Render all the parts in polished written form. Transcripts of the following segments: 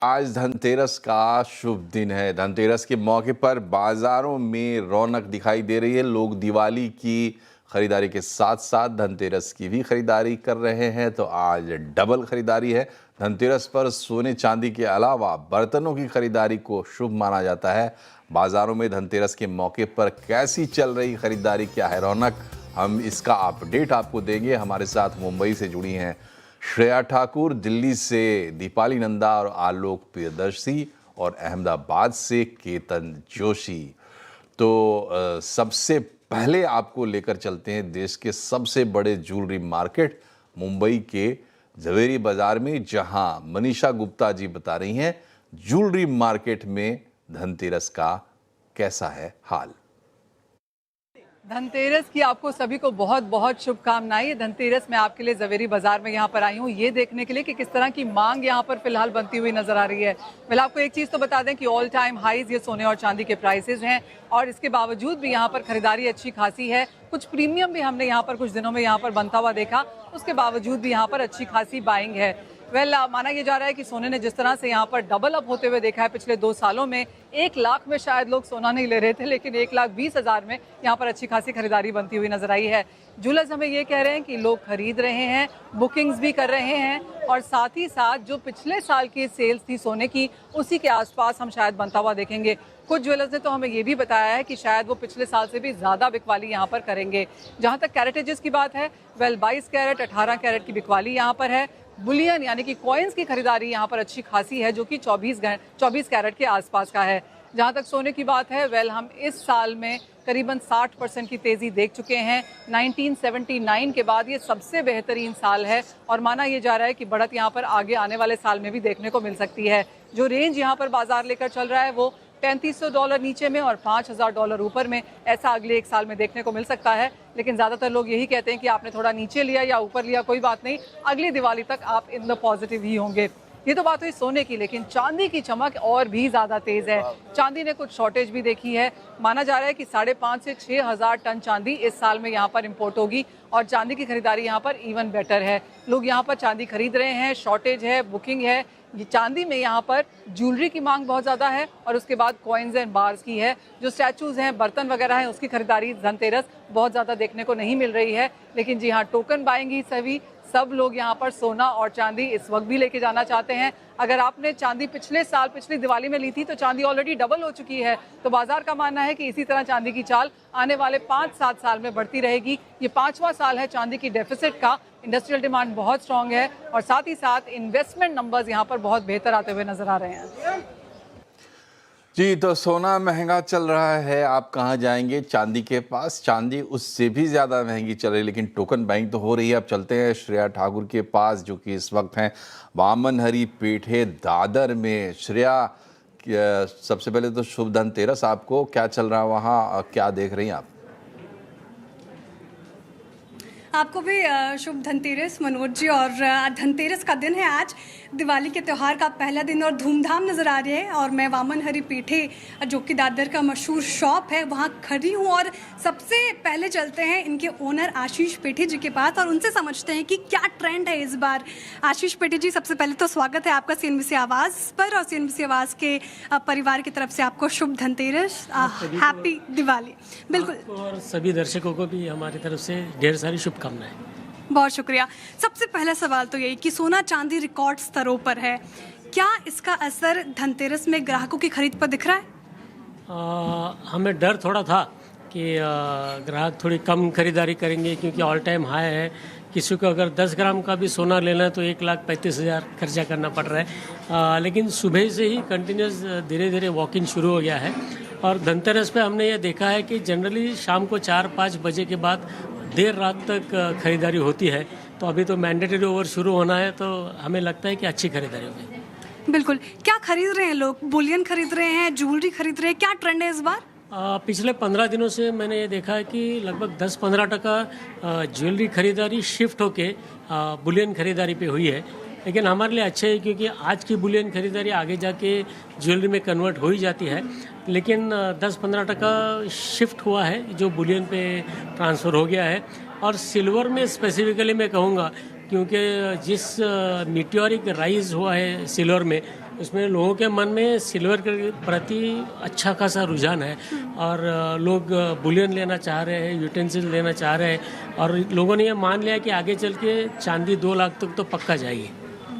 आज धनतेरस का शुभ दिन है। धनतेरस के मौके पर बाजारों में रौनक दिखाई दे रही है। लोग दिवाली की खरीदारी के साथ साथ धनतेरस की भी खरीदारी कर रहे हैं, तो आज डबल खरीदारी है। धनतेरस पर सोने चांदी के अलावा बर्तनों की खरीदारी को शुभ माना जाता है। बाजारों में धनतेरस के मौके पर कैसी चल रही खरीदारी, क्या है रौनक, हम इसका अपडेट आपको देंगे। हमारे साथ मुंबई से जुड़ी हैं श्रेया ठाकुर, दिल्ली से दीपाली नंदा और आलोक प्रियदर्शी, और अहमदाबाद से केतन जोशी। तो सबसे पहले आपको लेकर चलते हैं देश के सबसे बड़े ज्वेलरी मार्केट मुंबई के झवेरी बाजार में, जहां मनीषा गुप्ता जी बता रही हैं ज्वेलरी मार्केट में धनतेरस का कैसा है हाल। धनतेरस की आपको सभी को बहुत बहुत शुभकामनाएं। धनतेरस मैं आपके लिए जवेरी बाजार में यहाँ पर आई हूँ ये देखने के लिए कि किस तरह की मांग यहाँ पर फिलहाल बनती हुई नजर आ रही है। पहले आपको एक चीज़ तो बता दें कि ऑल टाइम हाईज ये सोने और चांदी के प्राइसेस हैं, और इसके बावजूद भी यहाँ पर खरीदारी अच्छी खासी है। कुछ प्रीमियम भी हमने यहाँ पर कुछ दिनों में यहाँ पर बनता हुआ देखा, उसके बावजूद भी यहाँ पर अच्छी खासी बाइंग है। माना यह जा रहा है कि सोने ने जिस तरह से यहाँ पर डबल अप होते हुए देखा है पिछले 2 सालों में, 1 लाख में शायद लोग सोना नहीं ले रहे थे, लेकिन 1,20,000 में यहाँ पर अच्छी खासी खरीदारी बनती हुई नजर आई है। ज्वेलर्स हमें ये कह रहे हैं कि लोग खरीद रहे हैं, बुकिंग्स भी कर रहे हैं, और साथ ही साथ जो पिछले साल की सेल्स थी सोने की, उसी के आसपास हम शायद बनता हुआ देखेंगे। कुछ ज्वेलर्स ने तो हमें ये भी बताया है कि शायद वो पिछले साल से भी ज़्यादा बिकवाली यहाँ पर करेंगे। जहाँ तक कैरेटेजेस की बात है, 22 कैरेट 18 कैरेट की बिकवाली यहाँ पर है। बुलियन यानी कि कॉइन्स की खरीदारी यहाँ पर अच्छी खासी है, जो कि 24 कैरेट के आसपास का है। जहाँ तक सोने की बात है, हम इस साल में करीबन 60% की तेज़ी देख चुके हैं। 1979 के बाद ये सबसे बेहतरीन साल है, और माना यह जा रहा है कि बढ़त यहाँ पर आगे आने वाले साल में भी देखने को मिल सकती है। जो रेंज यहाँ पर बाजार लेकर चल रहा है वो $3,500 नीचे में और $5,000 ऊपर में, ऐसा अगले 1 साल में देखने को मिल सकता है। लेकिन ज़्यादातर लोग यही कहते हैं कि आपने थोड़ा नीचे लिया या ऊपर लिया, कोई बात नहीं, अगली दिवाली तक आप इन द पॉजिटिव ही होंगे। ये तो बात हुई सोने की, लेकिन चांदी की चमक और भी ज़्यादा तेज़ है। चांदी ने कुछ शॉर्टेज भी देखी है। माना जा रहा है कि 5,500 से 6,000 टन चांदी इस साल में यहाँ पर इंपोर्ट होगी, और चांदी की खरीदारी यहाँ पर इवन बेटर है। लोग यहाँ पर चांदी खरीद रहे हैं, शॉर्टेज है, बुकिंग है। ये चांदी में यहाँ पर ज्वेलरी की मांग बहुत ज़्यादा है, और उसके बाद कॉइन्स एंड बार्स की है। जो स्टैचूज़ हैं, बर्तन वगैरह हैं, उसकी खरीदारी धनतेरस बहुत ज़्यादा देखने को नहीं मिल रही है। लेकिन जी हाँ, टोकन बाइंग ही सब लोग यहाँ पर सोना और चांदी इस वक्त भी लेके जाना चाहते हैं। अगर आपने चांदी पिछली दिवाली में ली थी, तो चांदी ऑलरेडी डबल हो चुकी है। तो बाजार का मानना है कि इसी तरह चांदी की चाल आने वाले 5-7 साल में बढ़ती रहेगी। ये 5वां साल है चांदी की डेफिसिट का। इंडस्ट्रियल डिमांड बहुत स्ट्रांग है, और साथ ही साथ इन्वेस्टमेंट नंबर्स यहाँ पर बहुत बेहतर आते हुए नजर आ रहे हैं। जी, तो सोना महंगा चल रहा है, आप कहाँ जाएंगे चांदी के पास? चांदी उससे भी ज़्यादा महंगी चल रही है, लेकिन टोकन बाइंग तो हो रही है। अब चलते हैं श्रेया ठाकुर के पास, जो कि इस वक्त हैं वामन हरी पेठे दादर में। श्रेया, सबसे पहले तो शुभ धनतेरस आपको। क्या चल रहा है वहाँ, क्या देख रही हैं आप? आपको भी शुभ धनतेरस मनोज जी। और धनतेरस का दिन है आज, दिवाली के त्यौहार का पहला दिन, और धूमधाम नज़र आ रही है। और मैं वामन हरी पेठे, जो कि दादर का मशहूर शॉप है, वहाँ खड़ी हूँ। और सबसे पहले चलते हैं इनके ओनर आशीष पेठे जी के पास, और उनसे समझते हैं कि क्या ट्रेंड है इस बार। आशीष पेठे जी, सबसे पहले तो स्वागत है आपका CNBC आवाज़ पर, और CNBC आवाज़ के परिवार की तरफ से आपको शुभ धनतेरस, हैप्पी दिवाली। बिल्कुल, और सभी दर्शकों को भी हमारी तरफ से ढेर सारी शुभकामनाएं। बहुत शुक्रिया। सबसे पहला सवाल तो यही कि सोना चांदी रिकॉर्ड स्तरों पर है, क्या इसका असर धनतेरस में ग्राहकों की खरीद पर दिख रहा है? हमें डर थोड़ा था कि ग्राहक थोड़ी कम खरीदारी करेंगे, क्योंकि ऑल टाइम हाई है। किसी को अगर 10 ग्राम का भी सोना लेना है तो 1,35,000 खर्चा करना पड़ रहा है। लेकिन सुबह से ही कंटिन्यूस धीरे धीरे वॉकिंग शुरू हो गया है। और धनतेरस पे हमने ये देखा है कि जनरली शाम को 4-5 बजे के बाद देर रात तक खरीदारी होती है। तो अभी तो मैंडेटरी ओवर शुरू होना है, तो हमें लगता है कि अच्छी खरीदारी होगी। बिल्कुल। क्या खरीद रहे हैं लोग? बुलियन खरीद रहे हैं, ज्वेलरी खरीद रहे हैं, क्या ट्रेंड है इस बार? पिछले 15 दिनों से मैंने ये देखा है कि लगभग 10-15% ज्वेलरी खरीदारी शिफ्ट होके बुलियन खरीदारी पे हुई है। लेकिन हमारे लिए अच्छे है, क्योंकि आज की बुलियन खरीदारी आगे जाके ज्वेलरी में कन्वर्ट हो ही जाती है। लेकिन 10-15% शिफ्ट हुआ है जो बुलियन पे ट्रांसफ़र हो गया है। और सिल्वर में स्पेसिफिकली मैं कहूँगा, क्योंकि जिस मीटियोरिक राइज हुआ है सिल्वर में, उसमें लोगों के मन में सिल्वर के प्रति अच्छा खासा रुझान है और लोग बुलियन लेना चाह रहे हैं, यूटेंसिल लेना चाह रहे हैं और लोगों ने ये मान लिया कि आगे चल के चांदी 2 लाख तक तो पक्का जाएगी।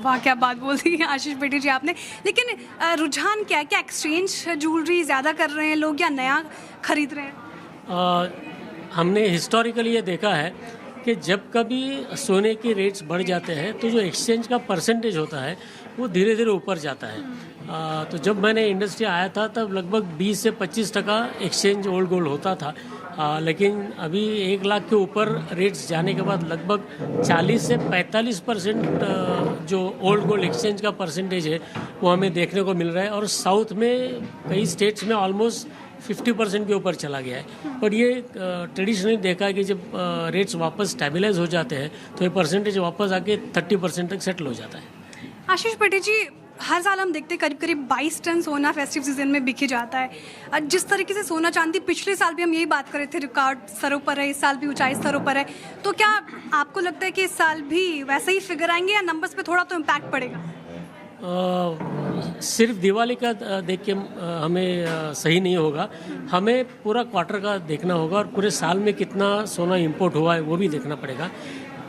वाह, क्या बात बोल दी है आशीष पेटी जी आपने। लेकिन रुझान क्या है? क्या एक्सचेंज ज्वेलरी ज़्यादा कर रहे हैं लोग या नया खरीद रहे हैं? हमने हिस्टोरिकली ये देखा है कि जब कभी सोने के रेट्स बढ़ जाते हैं तो जो एक्सचेंज का परसेंटेज होता है वो धीरे धीरे ऊपर जाता है। तो जब मैंने इंडस्ट्री आया था तब लगभग 20 से 25% एक्सचेंज ओल्ड गोल्ड होता था। लेकिन अभी 1 लाख के ऊपर रेट्स जाने के बाद लगभग 40 से 45% जो ओल्ड गोल्ड एक्सचेंज का परसेंटेज है वो हमें देखने को मिल रहा है और साउथ में कई स्टेट्स में ऑलमोस्ट 50% के ऊपर चला गया है। पर ये ट्रेडिशनली देखा है कि जब रेट्स वापस स्टेबलाइज हो जाते हैं तो ये परसेंटेज वापस आके 30% तक सेटल हो जाता है। आशीष पेटी जी, हर साल हम देखते हैं करीब करीब 22 टन सोना फेस्टिव सीजन में बिक ही जाता है। जिस तरीके से सोना चांदी पिछले साल भी हम यही बात कर रहे थे, रिकॉर्ड स्तरों पर है, इस साल भी ऊंचाई स्तरों पर है, तो क्या आपको लगता है कि इस साल भी वैसे ही फिगर आएंगे या नंबर्स पे थोड़ा तो इम्पैक्ट पड़ेगा? सिर्फ दिवाली का देख के हमें सही नहीं होगा, हमें पूरा क्वार्टर का देखना होगा और पूरे साल में कितना सोना इंपोर्ट हुआ है वो भी देखना पड़ेगा।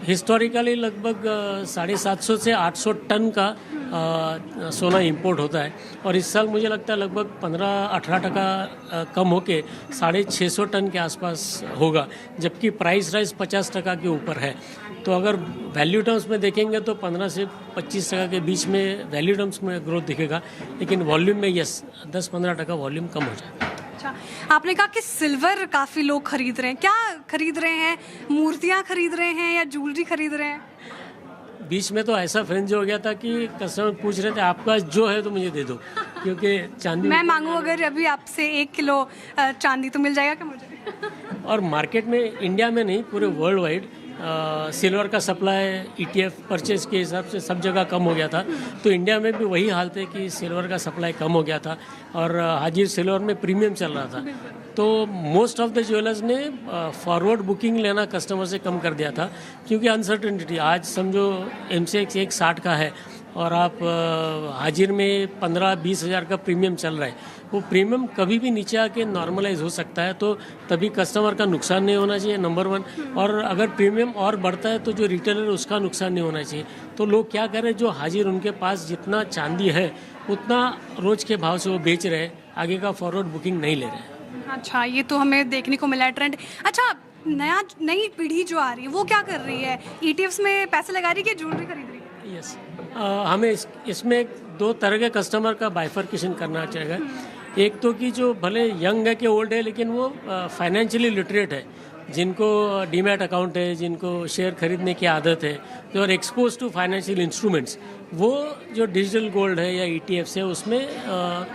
हिस्टोरिकली लगभग 750 से 800 टन का सोना इंपोर्ट होता है और इस साल मुझे लगता है लगभग 15-18% कम होके 650 टन के आसपास होगा, जबकि प्राइस राइज 50% के ऊपर है। तो अगर वैल्यू टर्म्स में देखेंगे तो 15 से 25% के बीच में वैल्यू टर्म्स में ग्रोथ दिखेगा, लेकिन वॉल्यूम में 10-15% वॉल्यूम कम हो जाएगा। अच्छा, आपने कहा कि सिल्वर काफ़ी लोग खरीद रहे हैं, क्या खरीद रहे हैं? मूर्तियाँ खरीद रहे हैं या ज्वेलरी खरीद रहे हैं? बीच में तो ऐसा फ्रेंज हो गया था कि कस्टमर पूछ रहे थे आपका जो है तो मुझे दे दो, क्योंकि चांदी मैं मांगूँ अगर अभी आपसे 1 किलो चांदी तो मिल जाएगा क्या मुझे? और मार्केट में, इंडिया में नहीं पूरे वर्ल्ड वाइड सिल्वर का सप्लाई ETF परचेज के हिसाब से सब जगह कम हो गया था। तो इंडिया में भी वही हालत है कि सिल्वर का सप्लाई कम हो गया था और हाजिर सिल्वर में प्रीमियम चल रहा था। तो मोस्ट ऑफ द ज्वेलर्स ने फॉरवर्ड बुकिंग लेना कस्टमर से कम कर दिया था, क्योंकि अनसर्टेनिटी, आज समझो MCX 160 का है और आप हाजिर में 15-20 हज़ार का प्रीमियम चल रहा है, वो प्रीमियम कभी भी नीचे आके नॉर्मलाइज हो सकता है। तो तभी कस्टमर का नुकसान नहीं होना चाहिए, नंबर 1। और अगर प्रीमियम और बढ़ता है तो जो रिटेलर है उसका नुकसान नहीं होना चाहिए। तो लोग क्या कर रहे हैं, जो हाजिर उनके पास जितना चांदी है उतना रोज के भाव से वो बेच रहे हैं, आगे का फॉरवर्ड बुकिंग नहीं ले रहे हैं। अच्छा, ये तो हमें देखने को मिला है ट्रेंड। अच्छा, नई पीढ़ी जो आ रही है वो क्या कर रही है? ETFs में पैसे लगा रही है कि ज्वेलरी खरीद रही है? यस, हमें इसमें 2 तरह के कस्टमर का बाइफर्केशन करना चाहिए। एक तो कि जो भले यंग है कि ओल्ड है, लेकिन वो फाइनेंशियली लिटरेट है, जिनको डीमैट अकाउंट है, जिनको शेयर खरीदने की आदत है, जो are exposed to financial instruments, वो जो डिजिटल गोल्ड है या ETFs है उसमें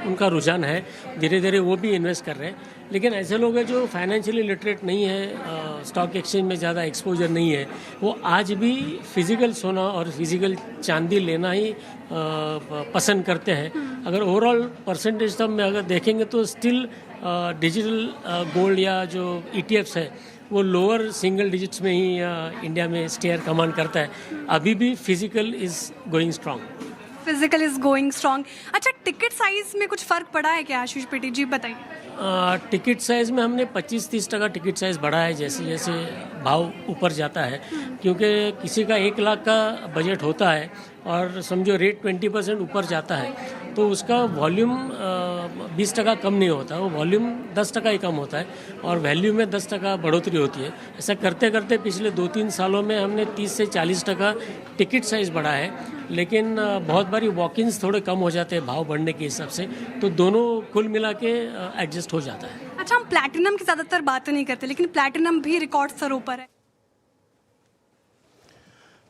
उनका रुझान है, धीरे धीरे वो भी इन्वेस्ट कर रहे हैं। लेकिन ऐसे लोग हैं जो फाइनेंशियली लिटरेट नहीं है, स्टॉक एक्सचेंज में ज़्यादा एक्सपोजर नहीं है, वो आज भी फिजिकल सोना और फिजिकल चांदी लेना ही पसंद करते हैं। अगर ओवरऑल परसेंटेज टर्म में अगर देखेंगे तो स्टिल डिजिटल गोल्ड या जो ETFs है वो लोअर सिंगल डिजिट्स में ही इंडिया में शेयर कमांड करता है। अभी भी physical is going strong. Physical is going strong. अच्छा, टिकट साइज में कुछ फर्क पड़ा है क्या आशीष पेटी जी, बताइए? टिकट साइज़ में हमने 25-30% टिकट साइज़ बढ़ा है जैसे जैसे भाव ऊपर जाता है, क्योंकि किसी का 1 लाख का बजट होता है और समझो रेट 20% ऊपर जाता है तो उसका वॉल्यूम 20% कम नहीं होता, वो वॉल्यूम 10% ही कम होता है और वैल्यू में 10% बढ़ोतरी होती है। ऐसा करते करते पिछले 2-3 सालों में हमने 30 से 40% टिकट साइज़ बढ़ा है, लेकिन बहुत बारी वॉक-इन्स थोड़े कम हो जाते हैं भाव बढ़ने के हिसाब से, तो दोनों कुल मिला के एडजस्ट हो जाता है। अच्छा, हम प्लैटिनम की ज़्यादातर बातें नहीं करते, लेकिन प्लैटिनम भी रिकॉर्ड स्तरों पर है।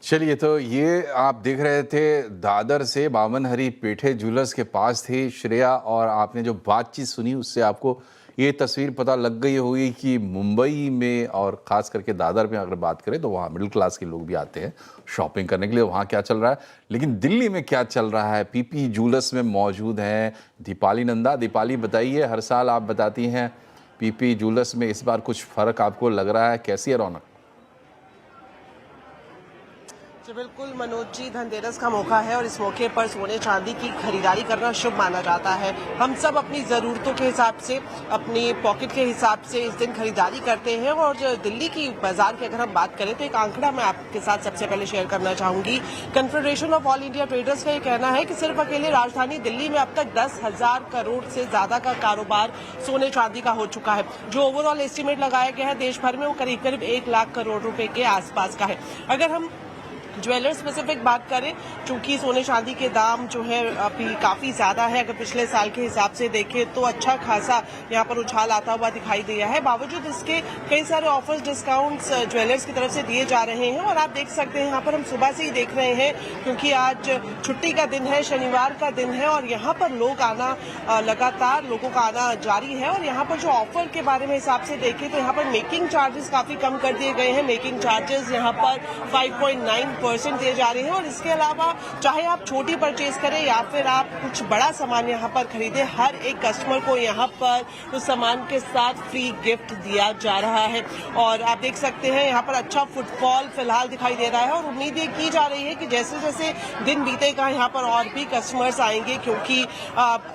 चलिए, तो ये आप देख रहे थे दादर से बामन हरी पेठे ज्वेलर्स के पास थी श्रेया, और आपने जो बातचीत सुनी उससे आपको ये तस्वीर पता लग गई होगी कि मुंबई में और ख़ास करके दादर में अगर बात करें तो वहाँ मिडिल क्लास के लोग भी आते हैं शॉपिंग करने के लिए, वहाँ क्या चल रहा है। लेकिन दिल्ली में क्या चल रहा है, PP ज्वेलर्स में मौजूद हैं दीपाली नंदा। दीपाली, बताइए, हर साल आप बताती हैं PP ज्वेलर्स में इस बार कुछ फ़र्क आपको लग रहा है, कैसी है रौनक? जी बिल्कुल मनोज जी, धनतेरस का मौका है और इस मौके पर सोने चांदी की खरीदारी करना शुभ माना जाता है। हम सब अपनी ज़रूरतों के हिसाब से, अपनी पॉकेट के हिसाब से इस दिन खरीदारी करते हैं। और जो दिल्ली की बाजार की अगर हम बात करें तो एक आंकड़ा मैं आपके साथ सबसे पहले शेयर करना चाहूंगी। Confederation of all India traders का ये कहना है कि सिर्फ अकेले राजधानी दिल्ली में अब तक 10,000 करोड़ से ज्यादा का कारोबार सोने चांदी का हो चुका है। जो ओवरऑल एस्टीमेट लगाया गया है देश भर में वो करीब करीब 1 लाख करोड़ रुपए के आसपास का है। अगर हम ज्वेलर स्पेसिफिक बात करें, चूंकि सोने चांदी के दाम जो है अभी काफी ज्यादा है, अगर पिछले साल के हिसाब से देखें तो अच्छा खासा यहाँ पर उछाल आता हुआ दिखाई दिया है। बावजूद इसके कई सारे ऑफर्स, डिस्काउंट्स ज्वेलर्स की तरफ से दिए जा रहे हैं। और आप देख सकते हैं यहाँ पर हम सुबह से ही देख रहे हैं, क्योंकि आज छुट्टी का दिन है, शनिवार का दिन है और यहाँ पर लोग आना, लगातार लोगों का आना जारी है। और यहाँ पर जो ऑफर के बारे में हिसाब से देखें तो यहाँ पर मेकिंग चार्जेस काफी कम कर दिए गए हैं। मेकिंग चार्जेस यहाँ पर 5.9% दिए जा रहे हैं। और इसके अलावा चाहे आप छोटी परचेज करें या फिर आप कुछ बड़ा सामान यहाँ पर खरीदें, हर एक कस्टमर को यहाँ पर उस सामान के साथ फ्री गिफ्ट दिया जा रहा है। और आप देख सकते हैं यहाँ पर अच्छा फुटफॉल फिलहाल दिखाई दे रहा है और उम्मीद ये की जा रही है कि जैसे जैसे दिन बीतेगा यहाँ पर और भी कस्टमर्स आएंगे, क्योंकि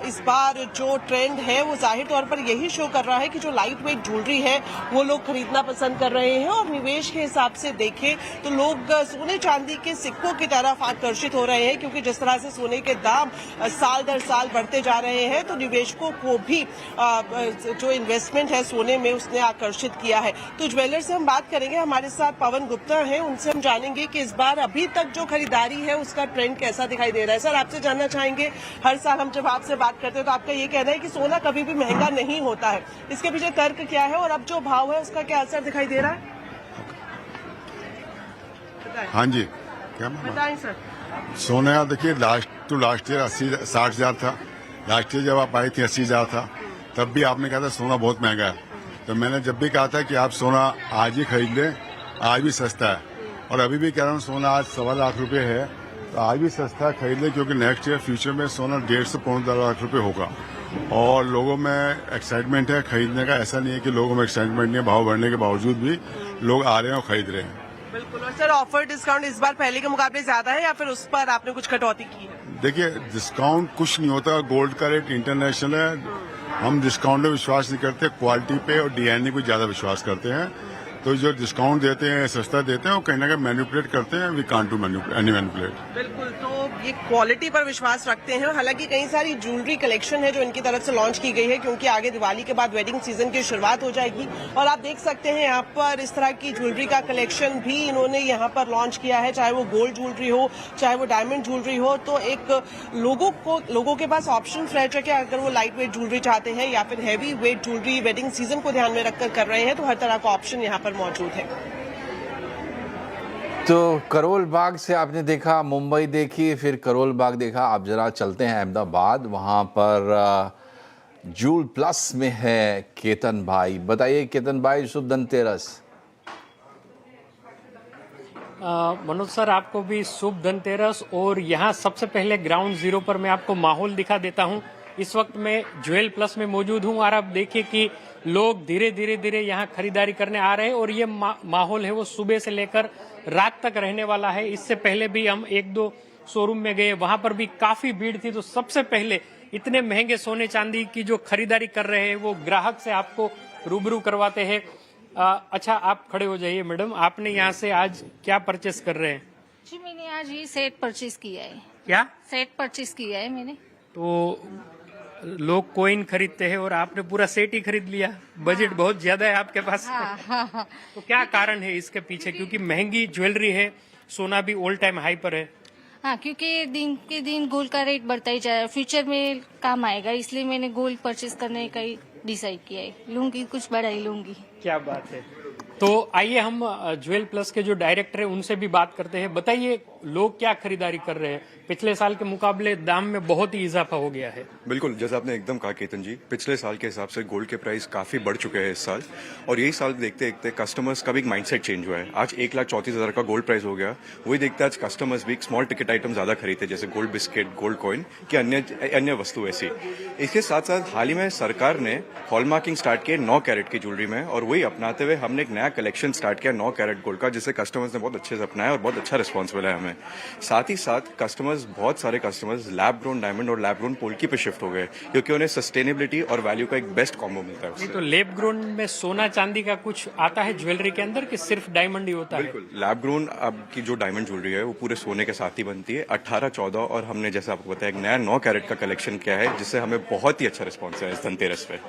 इस बार जो ट्रेंड है वो जाहिर तौर पर यही शो कर रहा है कि जो लाइट वेट ज्वेलरी है वो लोग खरीदना पसंद कर रहे हैं। और निवेश के हिसाब से देखें तो लोग सोने चांदी के सिक्कों की तरफ आकर्षित हो रहे हैं, क्योंकि जिस तरह से सोने के दाम साल दर साल बढ़ते जा रहे हैं तो निवेशकों को भी जो इन्वेस्टमेंट है सोने में उसने आकर्षित किया है। तो ज्वेलर से हम बात करेंगे, हमारे साथ पवन गुप्ता हैं, उनसे हम जानेंगे कि इस बार अभी तक जो खरीदारी है उसका ट्रेंड कैसा दिखाई दे रहा है। सर, आपसे जानना चाहेंगे, हर साल हम जब आपसे बात करते हैं तो आपका ये कहना है कि सोना कभी भी महंगा नहीं होता है, इसके पीछे तर्क क्या है और अब जो भाव है उसका क्या असर दिखाई दे रहा है? हाँ जी, क्या बताएं सर। सोने का देखिए लास्ट ईयर 60,000 था। लास्ट ईयर जब आप आई थी 80,000 था, तब भी आपने कहा था सोना बहुत महंगा है। तो मैंने जब भी कहा था कि आप सोना आज ही खरीद लें, आज भी सस्ता है। और अभी भी कह रहा हूँ सोना आज 1.25 लाख रुपए है, तो आज भी सस्ता है, खरीद लें, क्योंकि नेक्स्ट ईयर फ्यूचर में सोना 1.5 से 2.25 लाख रुपए होगा। और लोगों में एक्साइटमेंट है खरीदने का, ऐसा नहीं है कि लोगों में एक्साइटमेंट नहीं है। भाव बढ़ने के बावजूद भी लोग आ रहे हैं और खरीद रहे हैं। बिल्कुल। और सर, ऑफर डिस्काउंट इस बार पहले के मुकाबले ज्यादा है या फिर उस पर आपने कुछ कटौती की है? देखिए, डिस्काउंट कुछ नहीं होता। गोल्ड का रेट इंटरनेशनल है, हम डिस्काउंट में विश्वास नहीं करते, क्वालिटी पे और डिजाइनिंग पे ज्यादा विश्वास करते हैं। तो जो डिस्काउंट देते हैं, सस्ता देते हैं, वो कहीं ना कहीं मैनिपुलेट करते हैं। We can't do manipulate. बिल्कुल। तो ये क्वालिटी पर विश्वास रखते हैं। हालांकि कई सारी ज्वेलरी कलेक्शन है जो इनकी तरफ से लॉन्च की गई है, क्योंकि आगे दिवाली के बाद वेडिंग सीजन की शुरुआत हो जाएगी। और आप देख सकते हैं यहाँ पर इस तरह की ज्वेलरी का कलेक्शन भी इन्होंने यहाँ पर लॉन्च किया है, चाहे वो गोल्ड ज्वेलरी हो, चाहे वो डायमंड ज्वेलरी हो। तो एक लोगों के पास ऑप्शन रह चुके हैं, अगर वो लाइट वेट ज्वेलरी चाहते हैं या फिर heavy weight jewellery wedding season को ध्यान में रखकर कर रहे हैं, तो हर तरह का ऑप्शन यहाँ पर मौजूद है। तो करोल बाग से आपने देखा, मुंबई देखी, फिर करोल बाग देखा। आप जरा चलते हैं अहमदाबाद, वहाँ पर जूल प्लस में है केतन भाई। बताइए केतन भाई, शुभ धनतेरस। मनोज सर, आपको भी शुभ धनतेरस। और यहाँ सबसे पहले ग्राउंड जीरो पर मैं आपको माहौल दिखा देता हूँ। इस वक्त मैं ज्वेल प्लस में मौजूद हूँ और आप देखिए कि लोग धीरे धीरे यहाँ खरीदारी करने आ रहे हैं। और ये माहौल है वो सुबह से लेकर रात तक रहने वाला है। इससे पहले भी हम 1-2 शोरूम में गए, वहां पर भी काफी भीड़ थी। तो सबसे पहले इतने महंगे सोने चांदी की जो खरीदारी कर रहे हैं वो ग्राहक से आपको रूबरू करवाते हैं। अच्छा, आप खड़े हो जाइए मैडम। आपने यहाँ से आज क्या परचेस कर रहे हैं? जी, मैंने आज ये सेट परचेज किया है। क्या सेट परचेज किया है मैंने? तो लोग कॉइन खरीदते हैं और आपने पूरा सेट ही खरीद लिया। बजट बहुत ज्यादा है आपके पास। हाँ। तो क्या कारण है इसके पीछे? क्योंकि महंगी ज्वेलरी है, सोना भी ऑल टाइम हाई पर है। हाँ, क्योंकि दिन के दिन गोल्ड का रेट बढ़ता ही जा रहा है, फ्यूचर में काम आएगा, इसलिए मैंने गोल्ड परचेज करने का ही डिसाइड किया है। लूंगी, कुछ बड़ा ही लूंगी। क्या बात है। तो आइए हम ज्वेल प्लस के जो डायरेक्टर है उनसे भी बात करते हैं। बताइए लोग क्या खरीदारी कर रहे हैं? पिछले साल के मुकाबले दाम में बहुत ही इजाफा हो गया है। बिल्कुल, जैसा आपने एकदम कहा केतन जी, पिछले साल के हिसाब से गोल्ड के प्राइस काफी बढ़ चुके हैं इस साल, और यही साल देखते देखते कस्टमर्स का भी एक माइंडसेट चेंज हुआ है। आज 1,34,000 का गोल्ड प्राइस हो गया, वही देखते आज कस्टमर्स भी स्मॉल टिकट आइटम ज्यादा खरीदते, जैसे गोल्ड बिस्किट, गोल्ड कॉइन की अन्य वस्तु ऐसी। इसके साथ साथ हाल ही में सरकार ने हॉलमार्किंग स्टार्ट किया 9 कैरेट की ज्वेलरी में, और वही अपनाते हुए हमने एक नया कलेक्शन स्टार्ट किया 9 कैरेट गोल्ड का, जिसे कस्टमर्स ने बहुत अच्छे से अपनाया और बहुत अच्छा रिस्पॉन्स मिला है हमें। साथ ही साथ बहुत सारे कस्टमर्स लैब ग्रोन डायमंड और लैब ग्रोन पोल्की पे शिफ्ट हो गए, क्योंकि उन्हें सस्टेनेबिलिटी और वैल्यू का एक बेस्ट कॉम्बो मिलता है उससे। तो लैब ग्रोन में सोना चांदी का कुछ आता है ज्वेलरी के अंदर, कि सिर्फ डायमंड ही होता है? बिल्कुल, लैब ग्रोन अब की जो डायमंड ज्वेलरी है वो पूरे सोने के साथ ही बनती है, 18, 14, और हमने जैसे आपको बताया एक नया 9 कैरेट का कलेक्शन किया है, जिससे हमें बहुत ही अच्छा रिस्पॉन्स है इस धनतेरस पे।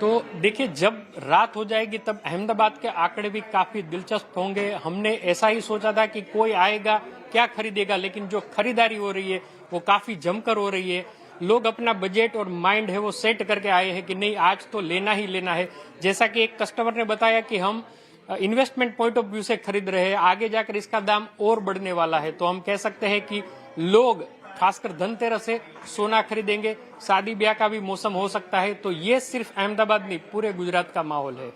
तो देखिए, जब रात हो जाएगी तब अहमदाबाद के आंकड़े भी काफी दिलचस्प होंगे। हमने ऐसा ही सोचा था कि कोई आएगा क्या खरीदेगा, लेकिन जो खरीदारी हो रही है वो काफी जमकर हो रही है। लोग अपना बजट और माइंड है वो सेट करके आए हैं कि नहीं, आज तो लेना ही लेना है। जैसा कि एक कस्टमर ने बताया कि हम इन्वेस्टमेंट पॉइंट ऑफ व्यू से खरीद रहे हैं, आगे जाकर इसका दाम और बढ़ने वाला है। तो हम कह सकते हैं कि लोग खासकर धनतेरस से सोना खरीदेंगे। शादी ब्याह का भी मौसम हो सकता है। तो ये सिर्फ अहमदाबाद नहीं, पूरे गुजरात का माहौल है।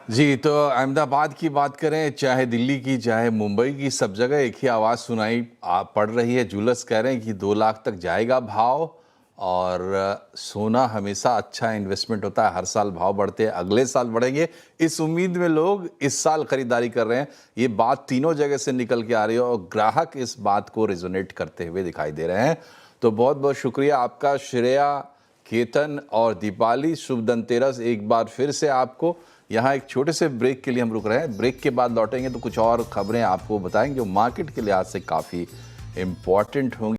जी, तो अहमदाबाद की बात करें, चाहे दिल्ली की, चाहे मुंबई की, सब जगह एक ही आवाज़ सुनाई पड़ रही है। जूलर्स कह रहे हैं कि 2 लाख तक जाएगा भाव, और सोना हमेशा अच्छा इन्वेस्टमेंट होता है। हर साल भाव बढ़ते हैं, अगले साल बढ़ेंगे, इस उम्मीद में लोग इस साल खरीदारी कर रहे हैं। ये बात तीनों जगह से निकल के आ रही है, और ग्राहक इस बात को रेजोनेट करते हुए दिखाई दे रहे हैं। तो बहुत बहुत शुक्रिया आपका श्रेया, केतन और दीपाली। शुभ धनतेरस एक बार फिर से आपको। यहाँ एक छोटे से ब्रेक के लिए हम रुक रहे हैं। ब्रेक के बाद लौटेंगे तो कुछ और खबरें आपको बताएंगे जो मार्केट के लिहाज से काफ़ी इम्पॉर्टेंट होंगी।